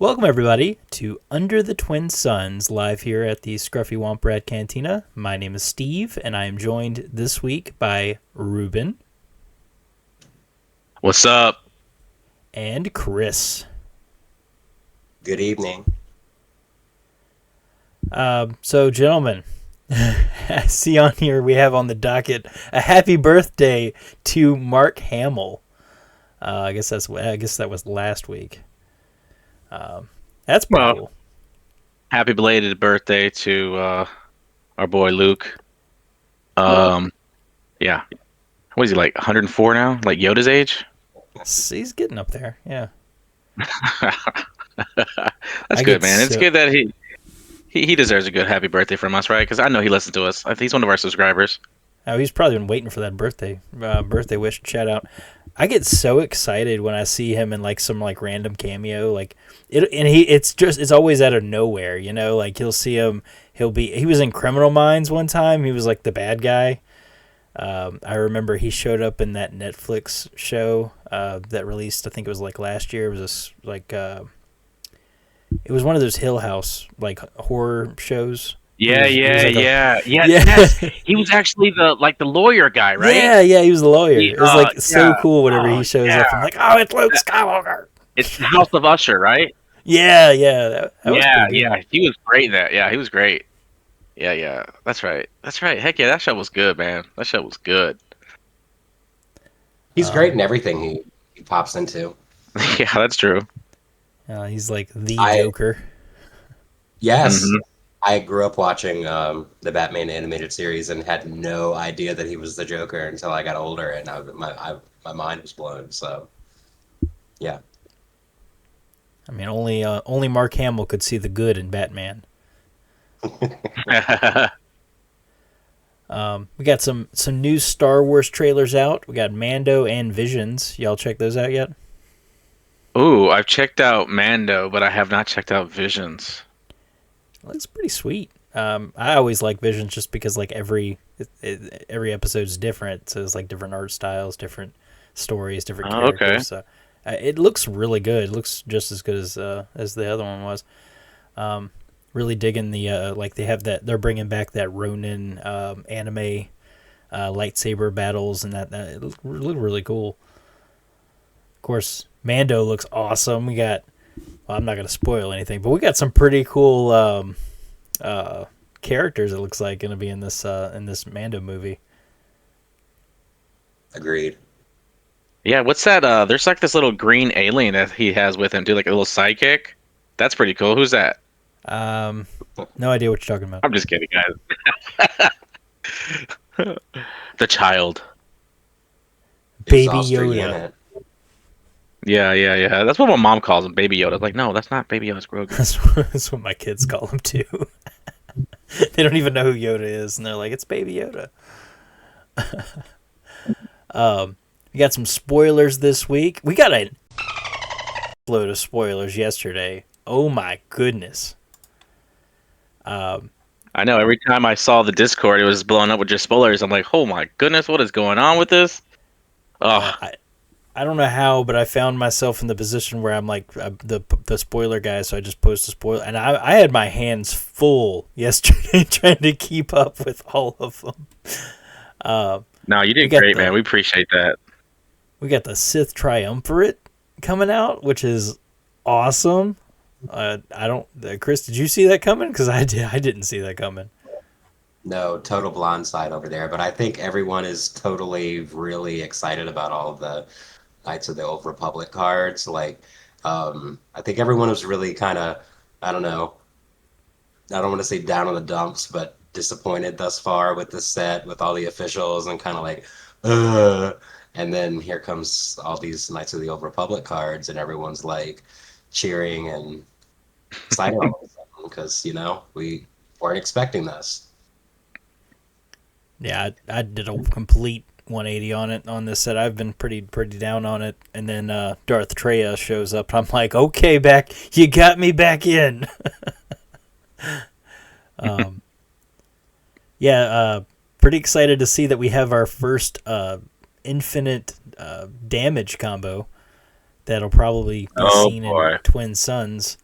Welcome, everybody, to Under the Twin Suns, live here at the Scruffy Womp Rat Cantina. My name is Steve, and I am joined this week by Ruben. What's up? And Chris. Good evening. So, gentlemen, I see on here we have on the docket a happy birthday to Mark Hamill. I guess that was last week. That's pretty cool. Happy belated birthday to our boy Luke. Yeah. What is he, like 104 now? Like Yoda's age? He's getting up there, yeah. That's good, man. It's good that he deserves a good happy birthday from us, right? Because I know he listens to us. I think he's one of our subscribers. Oh, he's probably been waiting for that birthday wish shout out. I get so excited when I see him in like some like random cameo, like it's always out of nowhere, you know. Like you'll see him, he was in Criminal Minds one time. He was like the bad guy. I remember he showed up in that Netflix show that released. I think it was like last year. It was it was one of those Hill House like horror shows. Yeah. Yes. He was actually the lawyer guy, right? Yeah, he was the lawyer. It was like so cool whenever he shows up. I'm like, oh, it's Luke Skywalker. It's the House of Usher, right? Yeah. Yeah. He was great. He was great. Yeah. That's right. Heck yeah, that show was good, man. That show was good. He's great in everything he pops into. Yeah, that's true. He's like the Joker. Yes. Mm-hmm. I grew up watching the Batman animated series and had no idea that he was the Joker until I got older, and my mind was blown. So, yeah. I mean, only Mark Hamill could see the good in Batman. We got some new Star Wars trailers out. We got Mando and Visions. Y'all check those out yet? Ooh, I've checked out Mando, but I have not checked out Visions. Looks pretty sweet. I always like Visions just because like every episode is different. So it's like different art styles, different stories, different characters. Okay. So it looks really good. It looks just as good as the other one was. Really digging the like they have that. They're bringing back that Ronin anime lightsaber battles, and that it looked really cool. Of course, Mando looks awesome. We got. Well, I'm not going to spoil anything, but we got some pretty cool characters. It looks like going to be in this Mando movie. Agreed. Yeah, what's that? There's like this little green alien that he has with him, too, like a little sidekick. That's pretty cool. Who's that? No idea what you're talking about. I'm just kidding, guys. The child. Baby Yoda. Yeah. That's what my mom calls him, Baby Yoda. Like, no, that's not Baby Yoda. It's Grogu. That's what my kids call him too. They don't even know who Yoda is, and they're like, "It's Baby Yoda." We got some spoilers this week. We got a load of spoilers yesterday. Oh my goodness! I know. Every time I saw the Discord, it was blowing up with just spoilers. I'm like, oh my goodness, what is going on with this? I don't know how, but I found myself in the position where I'm like the spoiler guy, so I just post a spoiler. And I had my hands full yesterday trying to keep up with all of them. No, you did great, man. We appreciate that. We got the Sith Triumvirate coming out, which is awesome. Chris, did you see that coming? Because I didn't see that coming. No, total blindside over there. But I think everyone is totally really excited about all of the Knights of the Old Republic cards. Like, I think everyone was really kind of, I don't know, I don't want to say down in the dumps, but disappointed thus far with the set, with all the officials, and kind of like, ugh. And then here comes all these Knights of the Old Republic cards, and everyone's like cheering and excited because, you know, we weren't expecting this. Yeah, I did a complete 180 on this set. I've been pretty down on it, and then Darth Treya shows up. I'm like, okay, you got me back in. Pretty excited to see that we have our first infinite damage combo that'll probably be seen in Twin Suns.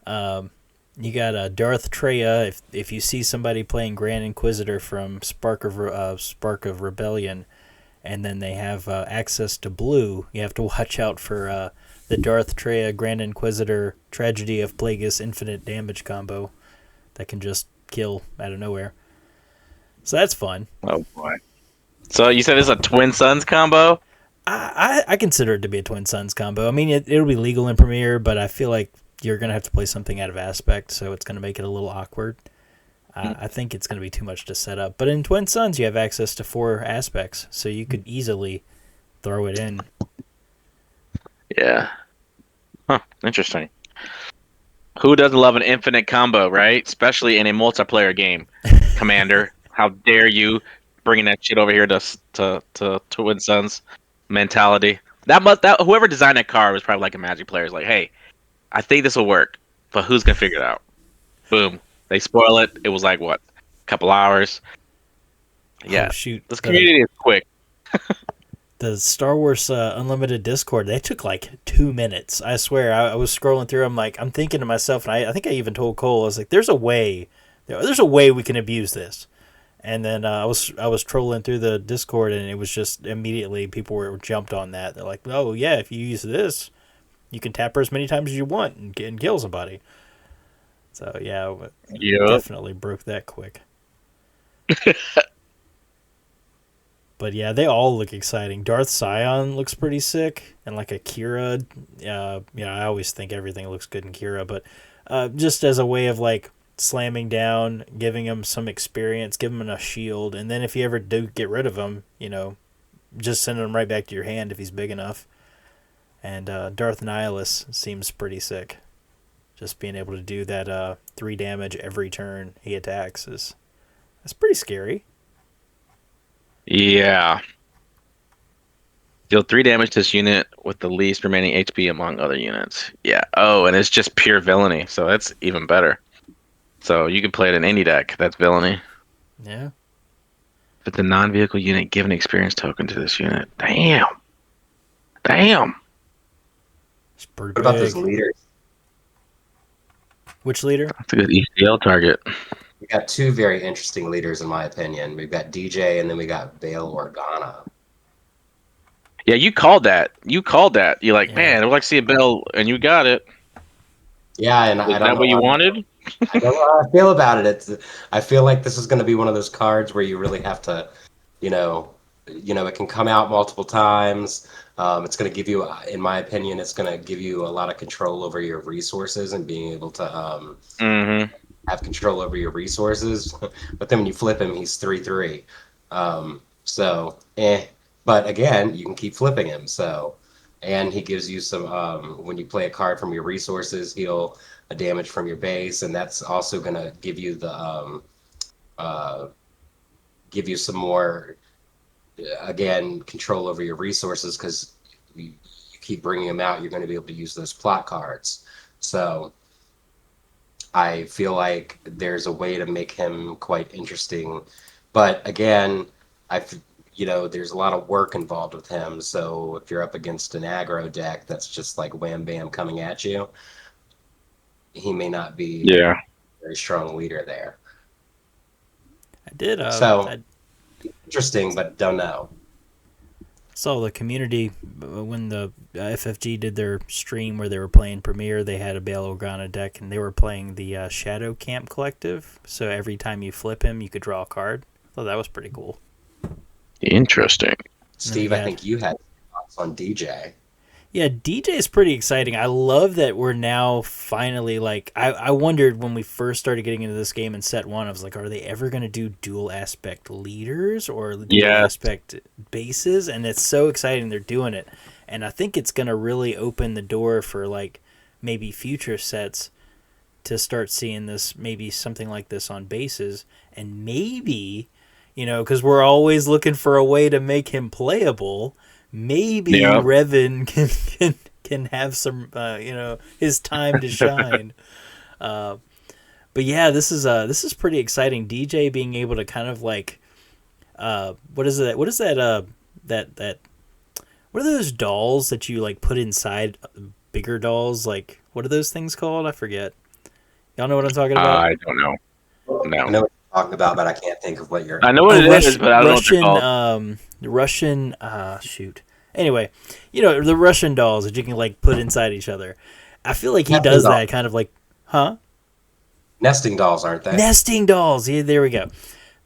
You got Darth Treya. If you see somebody playing Grand Inquisitor from Spark of Rebellion, and then they have access to blue, you have to watch out for the Darth Treya Grand Inquisitor Tragedy of Plagueis Infinite Damage combo that can just kill out of nowhere. So that's fun. Oh boy. So you said it's a Twin Suns combo? I consider it to be a Twin Suns combo. I mean, it'll be legal in Premiere, but I feel like you're going to have to play something out of Aspect, so it's going to make it a little awkward. I think it's going to be too much to set up. But in Twin Suns, you have access to 4 aspects, so you could easily throw it in. Yeah. Huh. Interesting. Who doesn't love an infinite combo, right? Especially in a multiplayer game. Commander, how dare you bringing that shit over here to Twin Suns mentality? That whoever designed that card was probably like a Magic player. It's like, hey, I think this will work, but who's gonna figure it out? Boom. They spoil it. It was like what, a couple hours. Yeah. Oh, shoot. This community is quick. The Star Wars Unlimited Discord, they took like 2 minutes. I swear, I was scrolling through. I'm thinking to myself, and I think I even told Cole, I was like, there's a way we can abuse this. And then I was trolling through the Discord, and it was just immediately people were jumped on that. They're like, oh yeah, if you use this, you can tap her as many times as you want and kill somebody. So yeah, definitely broke that quick. But yeah, they all look exciting. Darth Sion looks pretty sick, and like a Kira. I always think everything looks good in Kira, but just as a way of like slamming down, giving him some experience, giving him a shield, and then if you ever do get rid of him, just send him right back to your hand if he's big enough. And Darth Nihilus seems pretty sick. Just being able to do that 3 damage every turn he attacks that's pretty scary. Yeah. Deal 3 damage to this unit with the least remaining HP among other units. Yeah. Oh, and it's just pure villainy, so that's even better. So you can play it in any deck. That's villainy. Yeah. But the non-vehicle unit, give an experience token to this unit. Damn. It's pretty What about big. those leaders? Which leader? That's a good ECL target. We got 2 very interesting leaders, in my opinion. We've got DJ, and then we got Bail Organa. Yeah, you called that. You're like, man, I would like to see a Bill, and you got it. Yeah, and Is that what you wanted? I don't know how I feel about it. I feel like this is going to be one of those cards where you really have to, it can come out multiple times. It's going to give you, in my opinion, it's going to give you a lot of control over your resources and being able to have control over your resources. But then when you flip him, he's 3/3. But again, you can keep flipping him. So, and he gives you some. When you play a card from your resources, heal a damage from your base, and that's also going to give you give you some more. Again, control over your resources because you keep bringing them out. You're going to be able to use those plot cards. So I feel like there's a way to make him quite interesting, but again, there's a lot of work involved with him. So if you're up against an aggro deck that's just like wham bam coming at you, he may not be a very strong leader there. I did. Interesting, but don't know. Saw the community when the FFG did their stream where they were playing Premiere. They had a Bail Organa deck, and they were playing the Shadow Camp Collective. So every time you flip him, you could draw a card. I thought that was pretty cool. Interesting. Steve, I think you had thoughts on DJ. Yeah, DJ is pretty exciting. I love that we're now finally like. I wondered when we first started getting into this game in set 1. I was like, are they ever going to do dual aspect leaders or dual aspect bases? And it's so exciting they're doing it. And I think it's going to really open the door for like maybe future sets to start seeing this, maybe something like this on bases, and maybe because we're always looking for a way to make him playable. Maybe Revan can have some his time to shine. But yeah, this is pretty exciting. DJ being able to kind of like what are those dolls that you like put inside bigger dolls? Like, what are those things called? I forget. Y'all know what I'm talking about? I don't know. I No. know what you're talking about, but I can't think of what you're. I know what A it is, but I don't know what they're Russian, called. Russian. Shoot. Anyway, the Russian dolls that you can like put inside each other. I feel like he Nesting does dolls. that kind of like, huh? Nesting dolls, aren't they? Nesting dolls. Yeah, there we go.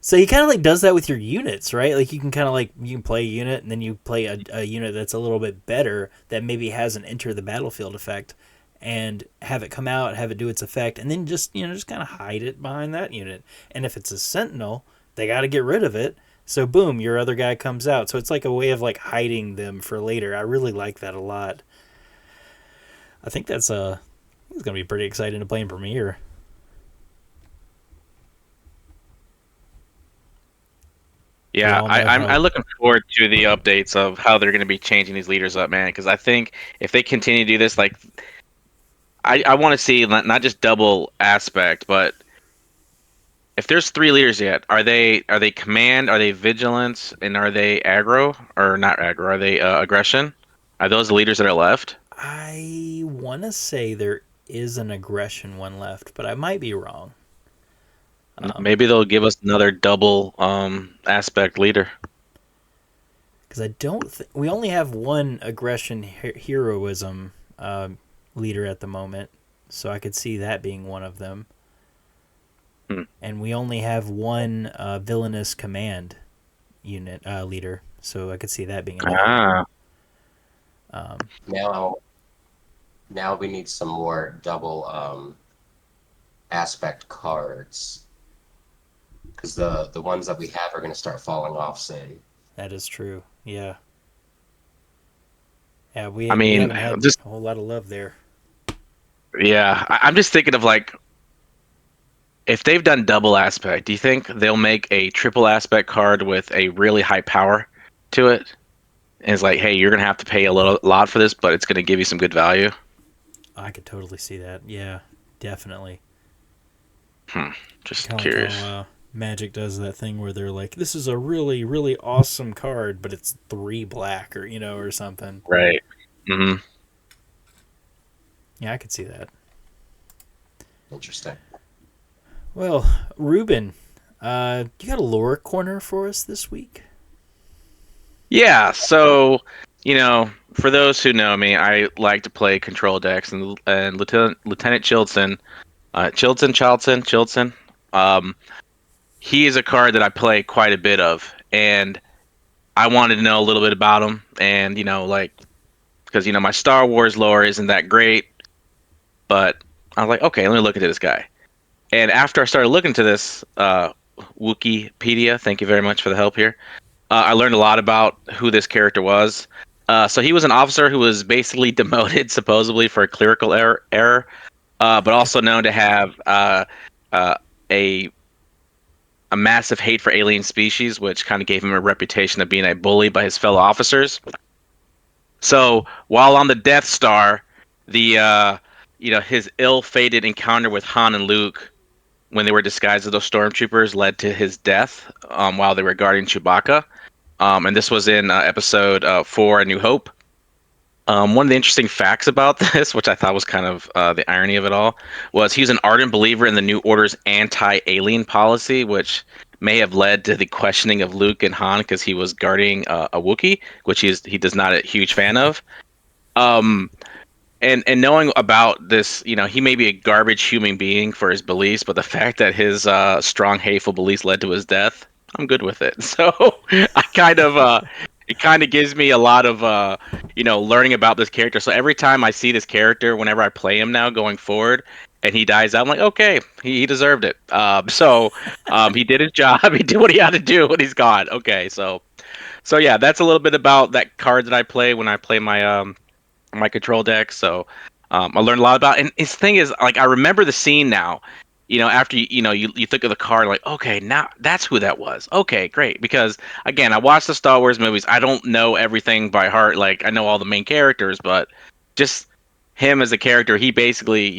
So he kind of like does that with your units, right? Like you can kind of like you can play a unit and then you play a unit that's a little bit better that maybe has an enter the battlefield effect, and have it come out, have it do its effect, and then just kind of hide it behind that unit. And if it's a sentinel, they got to get rid of it. So boom, your other guy comes out. So it's like a way of like hiding them for later. I really like that a lot. I think it's gonna be pretty exciting to play in Premiere. Yeah, I'm looking forward to the updates of how they're going to be changing these leaders up, man. Because I think if they continue to do this, like, I want to see not just double aspect, but if there's 3 leaders yet, are they command, are they vigilance, and are they aggro or not aggro? Are they aggression? Are those the leaders that are left? I want to say there is an aggression one left, but I might be wrong. Maybe they'll give us another double aspect leader. Because I don't think we only have one aggression heroism leader at the moment, so I could see that being one of them. And we only have one villainous command unit leader, so I could see that being another. Now we need some more double aspect cards, because the ones that we have are going to start falling off soon. That is true. Yeah. Yeah, I we mean, haven't had just a whole lot of love there. yeah, I'm just thinking of like if they've done double aspect, do you think they'll make a triple aspect card with a really high power to it? And it's like, hey, you're gonna have to pay a lot for this, but it's gonna give you some good value. I could totally see that. Yeah, definitely. Just Kind of curious. like how Magic does that thing where they're like, "This is a really, really awesome card, but it's 3 black or something." Right. Mm-hmm. Yeah, I could see that. Interesting. Well, Ruben, you got a lore corner for us this week? Yeah. So, for those who know me, I like to play control decks, and Lieutenant Chilton, Chilton. He is a card that I play quite a bit of, and I wanted to know a little bit about him, and because my Star Wars lore isn't that great, but I was like, okay, let me look into this guy. And after I started looking into this, Wikipedia, thank you very much for the help here. I learned a lot about who this character was. So he was an officer who was basically demoted, supposedly for a clerical error, but also known to have a massive hate for alien species, which kind of gave him a reputation of being a bully by his fellow officers. So while on the Death Star, the his ill-fated encounter with Han and Luke when they were disguised as those stormtroopers led to his death while they were guarding Chewbacca. And this was in episode 4, A New Hope. One of the interesting facts about this, which I thought was kind of the irony of it all, was he's an ardent believer in the New Order's anti-alien policy, which may have led to the questioning of Luke and Han because he was guarding a Wookiee, which he does not a huge fan of. And knowing about this, he may be a garbage human being for his beliefs, but the fact that his strong, hateful beliefs led to his death, I'm good with it. So I kind of, it kind of gives me a lot of, learning about this character. So every time I see this character, whenever I play him now going forward, and he dies out, I'm like, okay, he deserved it. So he did his job. He did what he had to do when he's gone. Okay, so yeah, that's a little bit about that card that I play when I play my control deck. So I learned a lot about it. And his thing is, like, I remember the scene now, after you think of the card, like, okay, now that's who that was. Okay, great. Because again, I watched the Star Wars movies. I don't know everything by heart. Like, I know all the main characters, but just him as a character, he basically,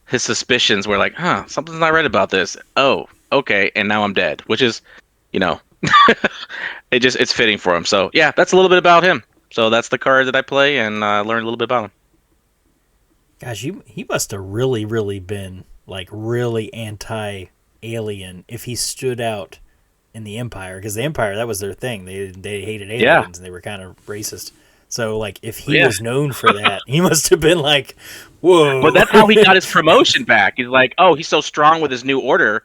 his suspicions were like, something's not right about this. Oh, okay. And now I'm dead, which is, it's fitting for him. So yeah, that's a little bit about him. So that's the card that I play, and learned a little bit about him. Gosh, he must have really, really been like really anti-alien if he stood out in the Empire, because the Empire, that was their thing. They hated Yeah, aliens and they were kind of racist. So like if he yeah. was known for that, he must have been like, But whoa. that's how he got his promotion back. He's like, oh, he's so strong with his new order.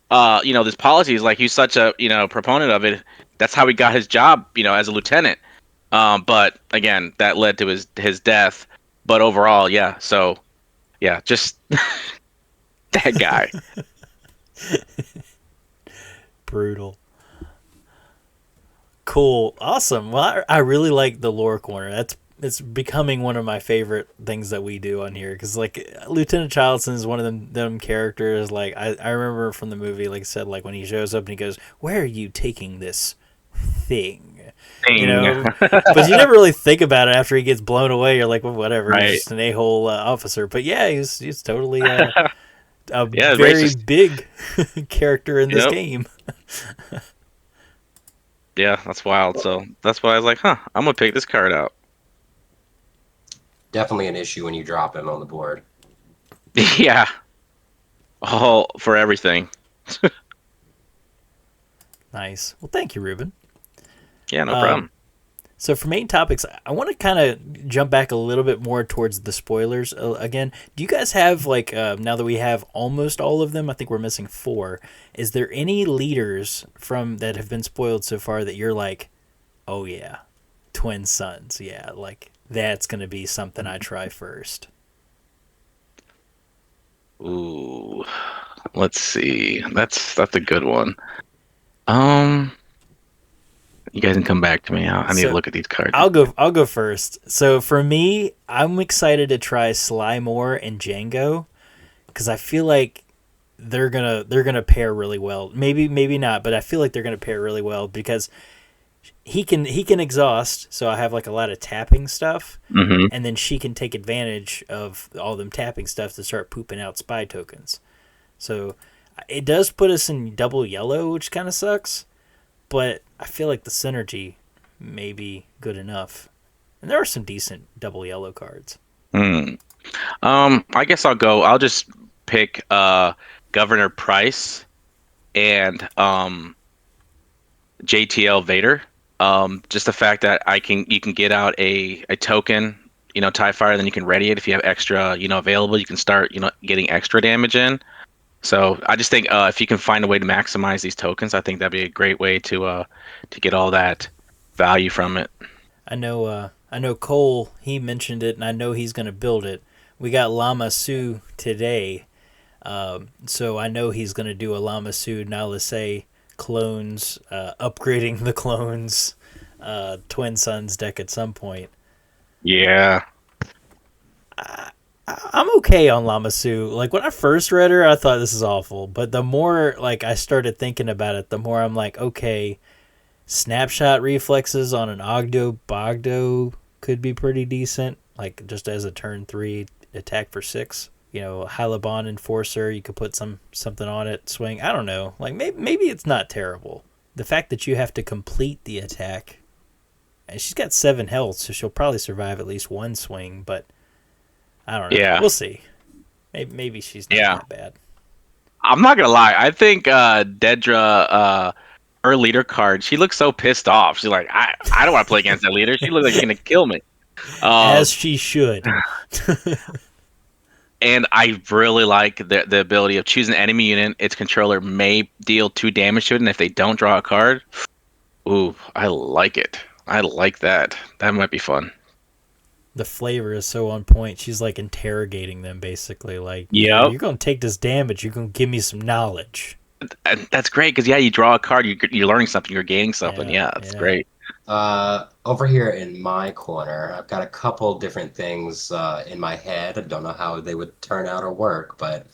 This policy is like he's such a proponent of it. That's how he got his job, as a lieutenant. But again, that led to his death. But overall, yeah. So yeah, just that guy. Brutal. Cool. Awesome. Well, I really like the lore corner. It's becoming one of my favorite things that we do on here, because like Lieutenant Charleston is one of them characters. Like I remember from the movie, like I said, like when he shows up and he goes, "Where are you taking this thing?" You Thing. know, but you never really think about it after he gets blown away. You're like, well, whatever. Right. He's just an a-hole officer. But yeah, he's totally a Yeah, very racist. big character in this Yep. game. Yeah, that's wild. So that's why I was like, I'm gonna pick this card out. Definitely an issue when you drop him on the board. Yeah. All for everything. Nice. Well, thank you, Ruben. Yeah, no problem. So for main topics, I want to kind of jump back a little bit more towards the spoilers again. Do you guys have like now that we have almost all of them? I think we're missing 4. Is there any leaders from that have been spoiled so far that you're like, oh yeah, twin sons, yeah, like that's gonna be something I try first? Ooh, let's see. That's a good one. Um, you guys can come back to me. I need to So look at these cards. I'll go first. So for me, I'm excited to try Sly Moore and Django, because I feel like they're gonna pair really well. Maybe not, but I feel like they're gonna pair really well because he can exhaust. So I have like a lot of tapping stuff, Mm-hmm. and then she can take advantage of all them tapping stuff to start pooping out spy tokens. So it does put us in double yellow, which kind of sucks, but I feel like the synergy may be good enough. And there are some decent double yellow cards. Hmm. I guess I'll just pick Governor Price and JTL Vader. Just the fact that you can get out a token, TIE Fighter, then you can ready it if you have extra, available. You can start, getting extra damage in. So I just think if you can find a way to maximize these tokens, I think that'd be a great way to get all that value from it. I know Cole, he mentioned it, and I know he's going to build it. We got Lama Su today, so I know he's going to do a Lama Su Nalise clones, upgrading the clones, Twin Sons deck at some point. Yeah. I'm okay on Lama Su. Like when I first read her, I thought this is awful, but the more like I started thinking about it, the more I'm like, okay, snapshot reflexes on an Ogdo Bogdo could be pretty decent. Like just as a turn 3 attack for 6. Halibon Enforcer, you could put something on it, swing. I don't know. Like maybe it's not terrible. The fact that you have to complete the attack, and she's got 7 health, so she'll probably survive at least one swing. But I don't know. Yeah. We'll see. Maybe she's not that bad. I'm not gonna lie. I think Dedra, her leader card, she looks so pissed off. She's like, I don't want to play against that leader. She looks like she's gonna kill me. As she should. And I really like the ability of choosing an enemy unit. Its controller may deal 2 damage to it, and if they don't draw a card, ooh, I like it. I like that. That might be fun. The flavor is so on point. She's like interrogating them, basically. Like, Yep. you're going to take this damage. You're going to give me some knowledge. And that's great because you draw a card, you're learning something, you're gaining something. Yeah, that's great. Over here in my corner, I've got a couple different things in my head. I don't know how they would turn out or work, but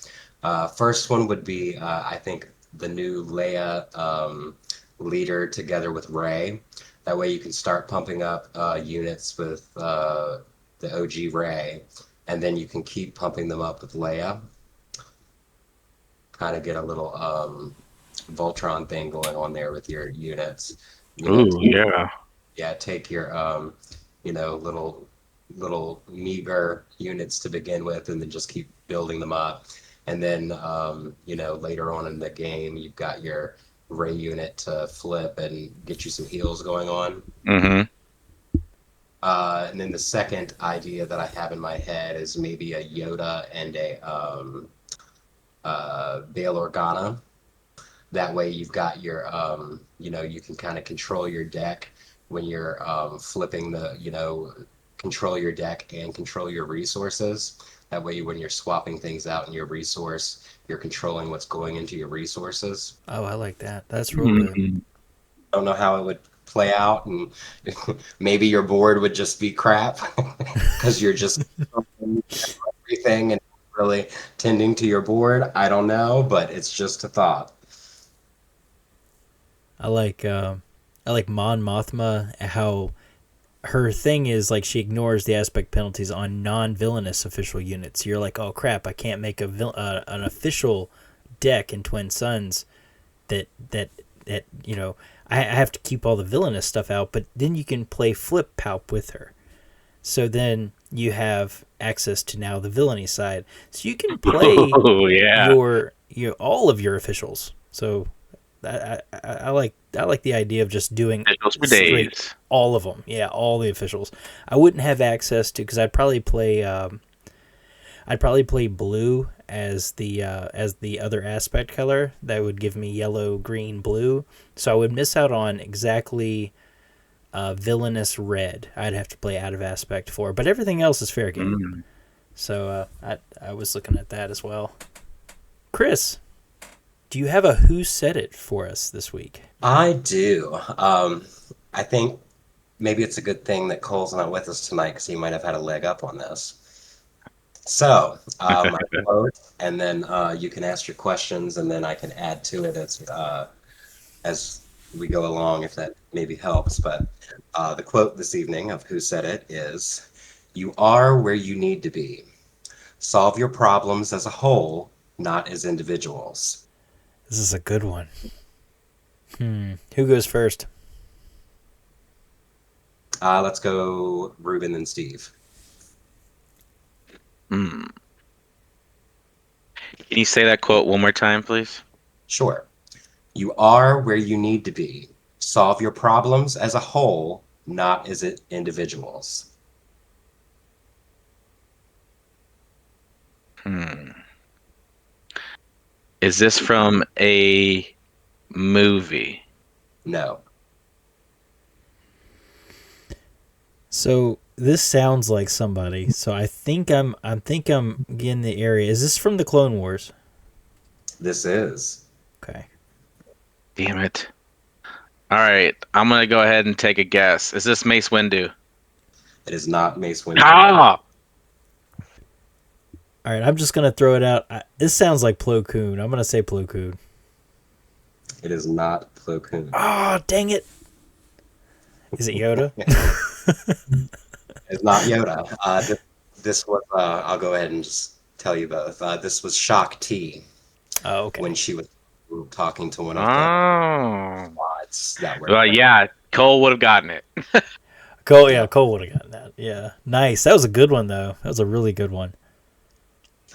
first one would be, I think, the new Leia leader together with Rey. That way you can start pumping up units with the OG Rey, and then you can keep pumping them up with Leia. Kind of get a little Voltron thing going on there with your units. Yeah, take your little meager units to begin with, and then just keep building them up. And then, later on in the game, you've got your Ray unit to flip and get you some heals going on. Mm-hmm. And then the second idea that I have in my head is maybe a Yoda and a Bail Organa. That way you've got your, you can kind of control your deck when you're flipping control your deck and control your resources. That way when you're swapping things out in your resource, you're controlling what's going into your resources. Oh, I like that. That's real good. I don't know how it would play out, and maybe your board would just be crap because you're just everything and really tending to your board. I don't know, but it's just a thought. I like Mon Mothma. How her thing is like she ignores the aspect penalties on non-villainous official units. You're like, oh crap, I can't make an official deck in Twin Suns that I have to keep all the villainous stuff out. But then you can play Flip Palp with her, so then you have access to now the villainy side, so you can play your all of your officials. So I like the idea of just doing straight all of them. Yeah, all the officials. I wouldn't have access to because I'd probably play blue as the other aspect color. That would give me yellow, green, blue. So I would miss out on exactly villainous red. I'd have to play out of aspect for, but everything else is fair game. So I was looking at that as well. Chris, do you have a Who Said It for us this week? I do. I think maybe it's a good thing that Cole's not with us tonight because he might have had a leg up on this. So, I quote, and then you can ask your questions, and then I can add to it as we go along, if that maybe helps. But the quote this evening of Who Said It is, "You are where you need to be. Solve your problems as a whole, not as individuals." This is a good one. Who goes first? Let's go Ruben and Steve. Can you say that quote one more time, please? Sure. "You are where you need to be. Solve your problems as a whole, not as individuals." Is this from a movie? No. So this sounds like somebody. So I think I'm in the area. Is this from the Clone Wars? This is. Okay. Damn it. All right, I'm gonna go ahead and take a guess. Is this Mace Windu? It is not Mace Windu. Ah! All right, I'm just gonna throw it out. This sounds like Plo Koon. I'm gonna say Plo Koon. It is not Plo Koon. Oh, dang it! Is it Yoda? It's not Yoda. This was. I'll go ahead and just tell you both. This was Shock T. Oh, okay. When she was talking to one of the squads that were. Well, yeah, Cole would have gotten it. Cole would have gotten that. Yeah, nice. That was a good one, though. That was a really good one.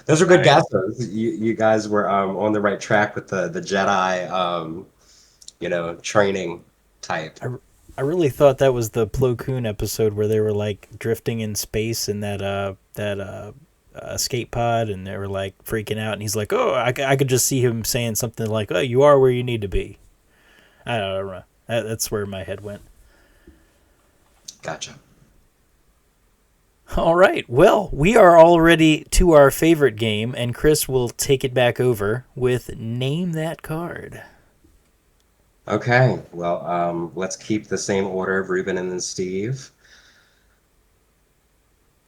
Those are good guesses. You guys were on the right track with the Jedi, training type. I really thought that was the Plo Koon episode where they were like drifting in space in that escape pod, and they were like freaking out, and he's like, "Oh, I could just see him saying something like, 'Oh, you are where you need to be.'" I don't know. That's where my head went. Gotcha. All right. Well, we are already to our favorite game, and Chris will take it back over with Name That Card. Okay. Well, let's keep the same order of Ruben and then Steve.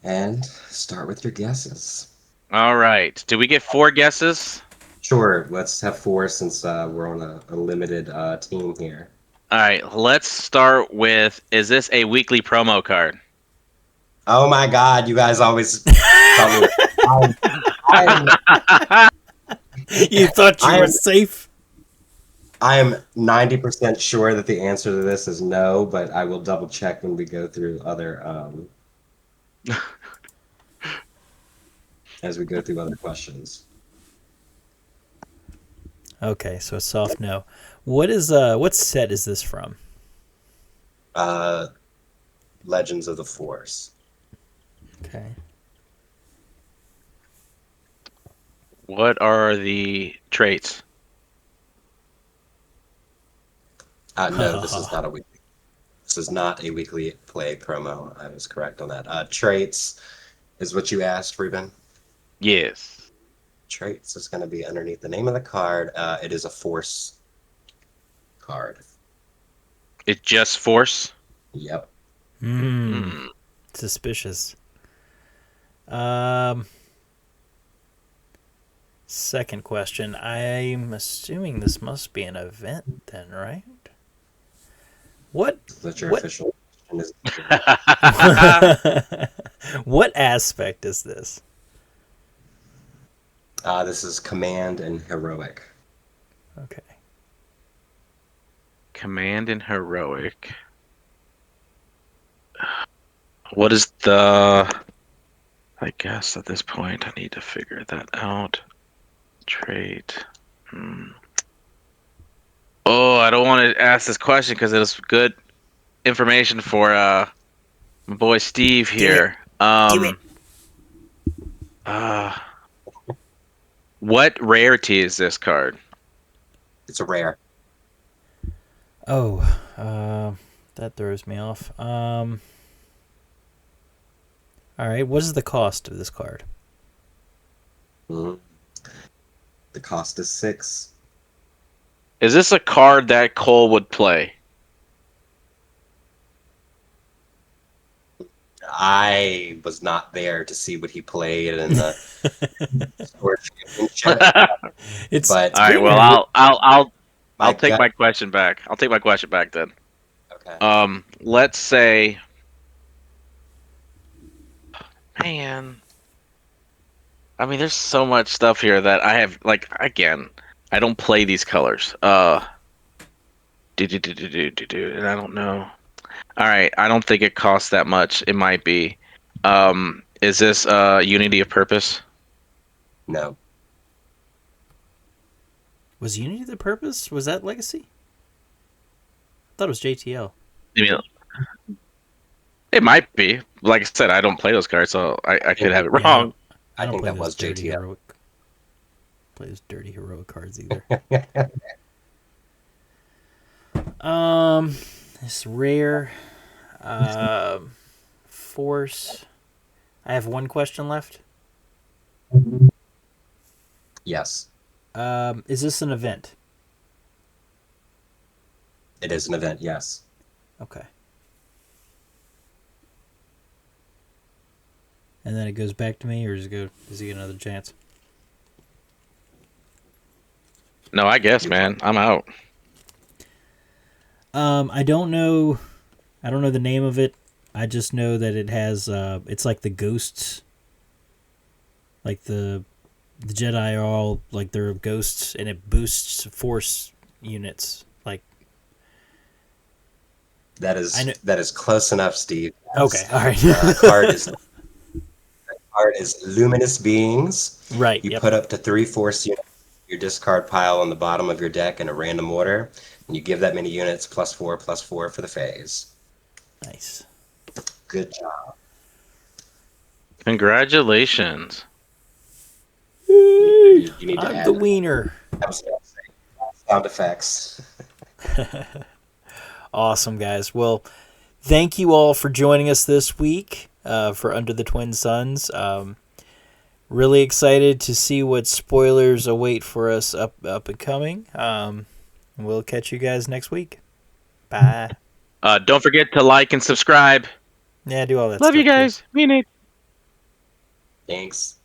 And start with your guesses. All right. Did we get 4 guesses? Sure. Let's have 4 since we're on a limited team here. All right. Let's start with, is this a weekly promo card? Oh my God! You guys always tell me. You thought you were safe? I am 90% sure that the answer to this is no, but I will double check when we go through other as we go through other questions. Okay, so a soft no. What set is this from? Legends of the Force. Okay. What are the traits? No, this is not a weekly. This is not a weekly play promo. I was correct on that. Traits is what you asked, Ruben. Yes. Traits is going to be underneath the name of the card. It is a Force card. It's just force? Yep. Suspicious. Second question. I'm assuming this must be an event then, right? That's your official question. What aspect is this? This is Command and Heroic. Okay. Command and Heroic. What is the... I guess at this point I need to figure that out. Trait. Oh, I don't want to ask this question because it was good information for my boy Steve here. Do it. What rarity is this card? It's a rare. Oh, that throws me off. All right, what is the cost of this card? Mm-hmm. The cost is 6. Is this a card that Cole would play? I was not there to see what he played in the Storage Championship. But all right. Well, I'll take gut. my question back. I'll take my question back then. Okay. Let's say, man. I mean, there's so much stuff here that I have. Like, again, I don't play these colors. And I don't know. All right, I don't think it costs that much. It might be. Is this Unity of Purpose? No. Was Unity the Purpose? Was that Legacy? I thought it was JTL. It might be. Like I said, I don't play those cards, so I could have it wrong. I think that was JTL. Heroic. Play those dirty heroic cards either. It's rare. Force. I have one question left. Yes. Is this an event? It is an event, yes. Okay. And then it goes back to me, or does he get another chance? No, I guess, man. I'm out. I don't know the name of it. I just know that it has it's like the ghosts. Like the Jedi are all like they're ghosts, and it boosts force units. Like that is close enough, Steve. Okay, all right. The card is Luminous Beings. Right. You put up to 3 force units in your discard pile on the bottom of your deck in a random order, and you give that many units +4/+4 for the phase. Nice. Good job. Congratulations. You need to add the wiener. Sound effects. Awesome, guys. Well, thank you all for joining us this week for Under the Twin Suns. Really excited to see what spoilers await for us up and coming. We'll catch you guys next week. Bye. Don't forget to like and subscribe. Yeah, do all that Love stuff. you guys. Me and Nate. Thanks.